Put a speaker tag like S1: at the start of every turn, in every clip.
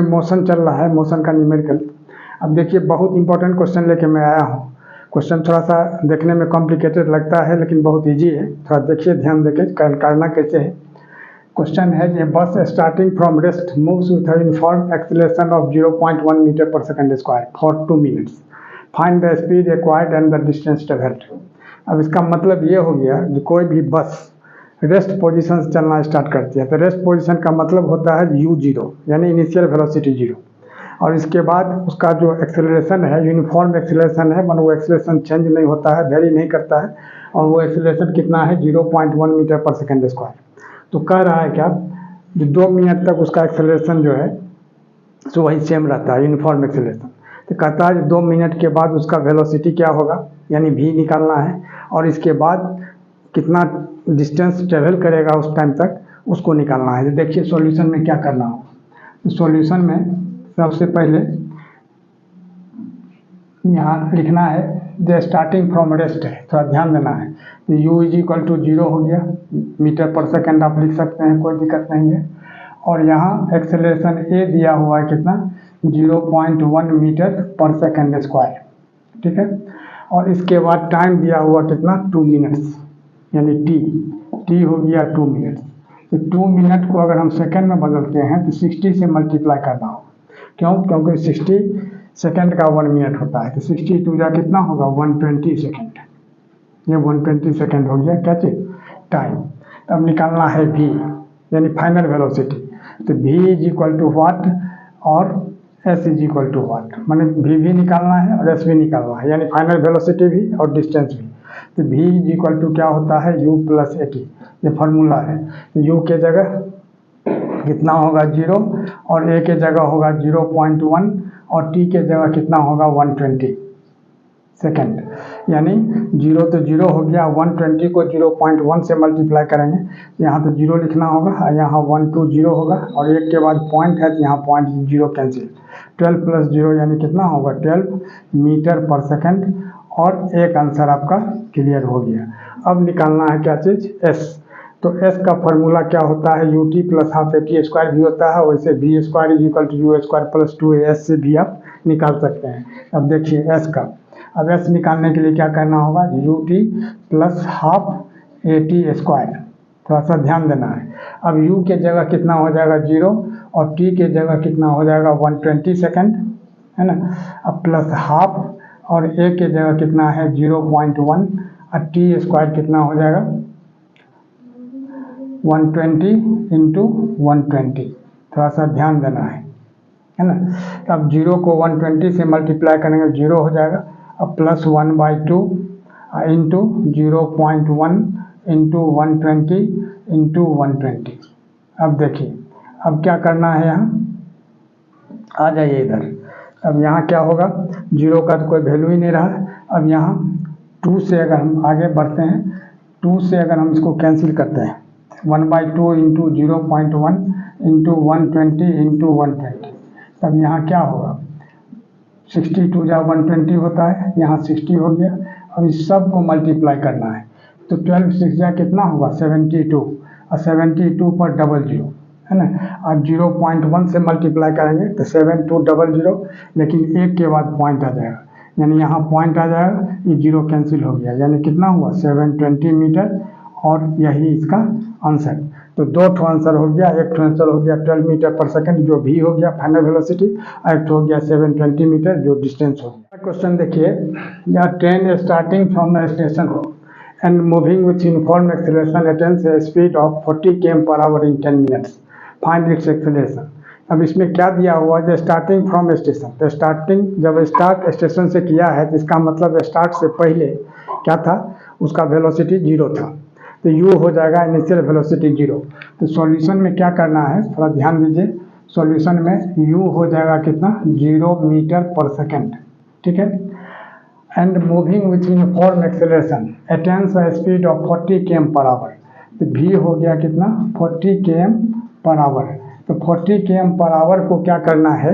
S1: Motion चल रहा है, मोशन का न्यूमेरिकल। अब देखिए बहुत इंपॉर्टेंट क्वेश्चन लेके मैं आया हूँ। क्वेश्चन थोड़ा सा देखने में कॉम्प्लिकेटेड लगता है लेकिन बहुत इजी है, थोड़ा देखिए ध्यान देके करना कैसे है। क्वेश्चन है ये bus starting from rest moves with uniform acceleration of 0.1 metre पर second square for 2 minutes, find the speed acquired and the distance travelled. अब इसका मतलब ये हो गया कि कोई भी बस रेस्ट पोजीशन से चलना स्टार्ट करती है तो रेस्ट पोजीशन का मतलब होता है u0 यानी इनिशियल वेलोसिटी 0, और इसके बाद उसका जो एक्सेलरेशन है यूनिफॉर्म एक्सेलरेशन है, मतलब वो एक्सेलरेशन चेंज नहीं होता है, वेरी नहीं करता है, और वो एक्सेलरेशन कितना है 0.1 मीटर पर सेकंड स्क्वायर। तो कह रहा है क्या, जो 2 मिनट तक उसका एक्सेलरेशन जो है सो वही सेम रहता है, यूनिफॉर्म एक्सेलरेशन। तो कहता है 2 मिनट के बाद उसका वेलोसिटी क्या होगा, यानी v निकालना है, और इसके बाद कितना डिस्टेंस ट्रेवल करेगा उस टाइम तक उसको निकालना है। तो देखिए सॉल्यूशन में क्या करना हो। तो सॉल्यूशन में सबसे पहले यहाँ लिखना है द स्टार्टिंग फ्रॉम रेस्ट है, थोड़ा ध्यान देना है। तो u इज इक्वल टू 0 हो गया, मीटर पर सेकंड आप लिख सकते हैं, कोई दिक्कत नहीं है। और यहाँ एक्सेलरेशन a दिया हुआ है कितना 0.1 मीटर पर सेकंड स्क्वायर, ठीक है। और इसके बाद टाइम दिया हुआ कितना 2 मिनट्स, यानी t हो गया 2 मिनट। तो 2 मिनट को अगर हम सेकंड में बदलते हैं तो 60 से मल्टीप्लाई करना होगा। क्यों? क्योंकि 60 सेकंड का 1 मिनट होता है, तो 60 टू जा कितना होगा 120 सेकंड। ये 120 सेकंड हो गया क्या चीज टाइम। अब निकालना है v यानी फाइनल वेलोसिटी। तो v is equal to what और s is equal to what, मैंने v भी निकालना है और s भी निकालना है, यानी फाइनल वेलोसिटी भी और डिस्टेंस भी। तो v इज इक्वल टू क्या होता है u प्लस at, ये फार्मूला है। तो u के जगह कितना होगा 0 और a के जगह होगा 0.1 और t के जगह कितना होगा 120 सेकंड, यानी 0 तो 0 हो गया, 120 को 0.1 से मल्टीप्लाई करेंगे, यहाँ तो 0 लिखना होगा, यहाँ 1 2 0 होगा, और एक के बाद पॉइंट है तो यहाँ पॉइंट 0 कैंसिल, 12 प्लस 0 यानी कितना होगा 12 मीटर पर सेकंड। और एक आंसर आपका क्लियर हो गया। अब निकालना है क्या चीज़ s। तो s का फॉर्मूला क्या होता है ut plus half at square भी होता है, वैसे v square is equal to u square plus 2as से भी आप निकाल सकते हैं। अब देखिए s का, अब s निकालने के लिए क्या करना होगा ut plus half at square, थोड़ा सा ध्यान देना है। अब u के जगह कितना हो जाएगा 0 और t के जगह कितना हो जाएगा 120 सेकंड, है ना। अब प्लस हाफ और a के जगह कितना है 0.1 और t स्क्वायर कितना हो जाएगा 120 इंटू 120, थोड़ा सा ध्यान देना है ना। तो अब 0 को 120 से मल्टीप्लाई करेंगे 0 हो जाएगा, अब प्लस 1/2 इंटू 0.1 इंटू 120 इंटू 120। अब देखिए अब क्या करना है, यहाँ आ जाइए इधर। अब यहाँ क्या होगा 0 का तो कोई वैल्यू ही नहीं रहा। अब यहाँ 2 से अगर हम आगे बढ़ते हैं, 2 से अगर हम इसको कैंसिल करते हैं 1/2 इंटू 0.1 इंटू 120 इंटू 120, तब यहाँ क्या होगा 62 जा 120 होता है, यहाँ 60 हो गया। अब इस सब को मल्टीप्लाई करना है, तो 12 6 जा कितना होगा 72, और 72 पर 00 है ना। अब 0.1 से मल्टीप्लाई करेंगे तो 7200, लेकिन एक के बाद पॉइंट आ जाएगा, यानी यहाँ पॉइंट आ जाएगा, ये 0 कैंसिल हो गया, यानी कितना हुआ 720 मीटर, और यही इसका आंसर। तो 2 ठो आंसर हो गया, एक ठो आंसर हो गया 12 मीटर पर सेकंड जो v हो गया फाइनल वेलोसिटी, और एक हो गया 720 मीटर जो डिस्टेंस हो गया। क्वेश्चन देखिए, या train starting from station and moving with uniform acceleration attains A speed of 40 km/h in 10 minutes, find its acceleration. अब इसमें क्या दिया हुआ है स्टार्टिंग फ्रॉम स्टेशन, तो स्टार्टिंग जब स्टार्ट स्टेशन से किया है तो इसका मतलब स्टार्ट से पहले क्या था उसका वेलोसिटी 0 था, तो u हो जाएगा इनिशियल वेलोसिटी 0। तो सॉल्यूशन में क्या करना है थोड़ा ध्यान दीजिए, सॉल्यूशन में u हो जाएगा कितना 0 मीटर पर सेकंड, ठीक है। And moving with uniform acceleration attains a speed of 40 km/h, तो v हो गया कितना 40 km/h। तो 40 km/h को क्या करना है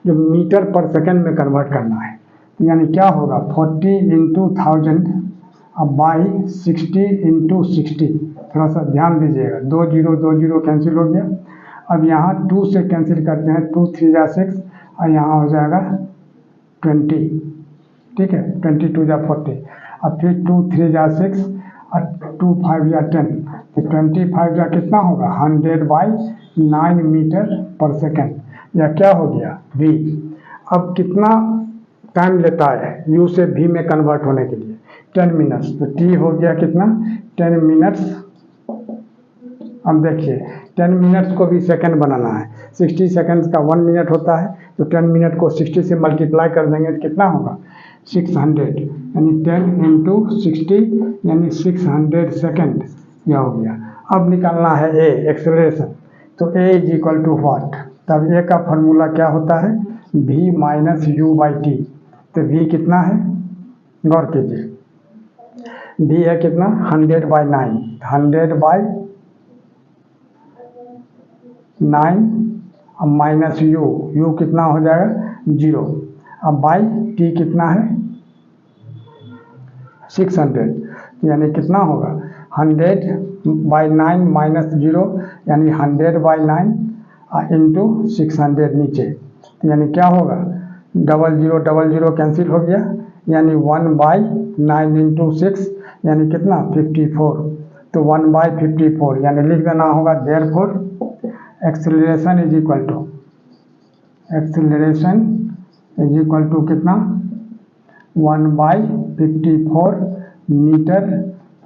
S1: जो मीटर पर सेकंड में कन्वर्ट करना है, तो यानी क्या होगा 40 इंटू 1000 अब बाई 60 इंटू 60, थोड़ा सा ध्यान दीजिएगा, 2 0 2 0 कैंसिल हो गया, अब यहाँ 2 से कैंसिल करते हैं, 2 3 जा 6 और यहाँ हो जाएगा 20, ठीक है, 22 जा 40। अब फिर 2 3 जा 6 और 2 5 जा 10, तो 25 जा कितना होगा 100/9 मीटर पर सेकेंड, यह क्या हो गया v। अब कितना टाइम लेता है u से v में कन्वर्ट होने के लिए 10 मिनट्स, तो t हो गया कितना 10 मिनट्स। अब देखिए 10 मिनट्स को भी सेकंड बनाना है, 60 सेकंड्स का 1 मिनट होता है, तो 10 मिनट को 60 से मल्टीप्लाई कर देंगे तो कितना होगा 600, यानी 10 इंटू 60 यानी 600 सेकंड, यह हो गया। अब निकालना है a एक्सेलरेशन, तो a is equal to what, तब a का फॉर्मूला क्या होता है v minus u by t. तो v कितना है, गौर कीजिए, v है कितना 100/9, 100/9 अब माइनस u कितना हो जाएगा 0, अब बाई t कितना है 600, यानी कितना होगा 100/9 माइनस 0 यानी 100/9 इंटू 600 नीचे, तो यानी क्या होगा 00 कैंसिल हो गया, यानी 1/9 इंटू 6 यानी कितना 54, तो 1/54 यानी लिख देना होगा therefore acceleration is equal to कितना 1/54 मीटर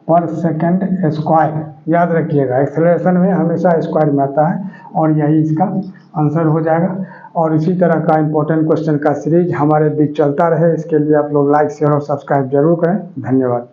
S1: पर सेकंड स्क्वायर। याद रखिएगा एक्सेलरेशन में हमेशा स्क्वायर में आता है और यही इसका आंसर हो जाएगा। और इसी तरह का इंपॉर्टेंट क्वेश्चन का सीरीज हमारे बीच चलता रहे, इसके लिए आप लोग लाइक शेयर और सब्सक्राइब जरूर करें। धन्यवाद।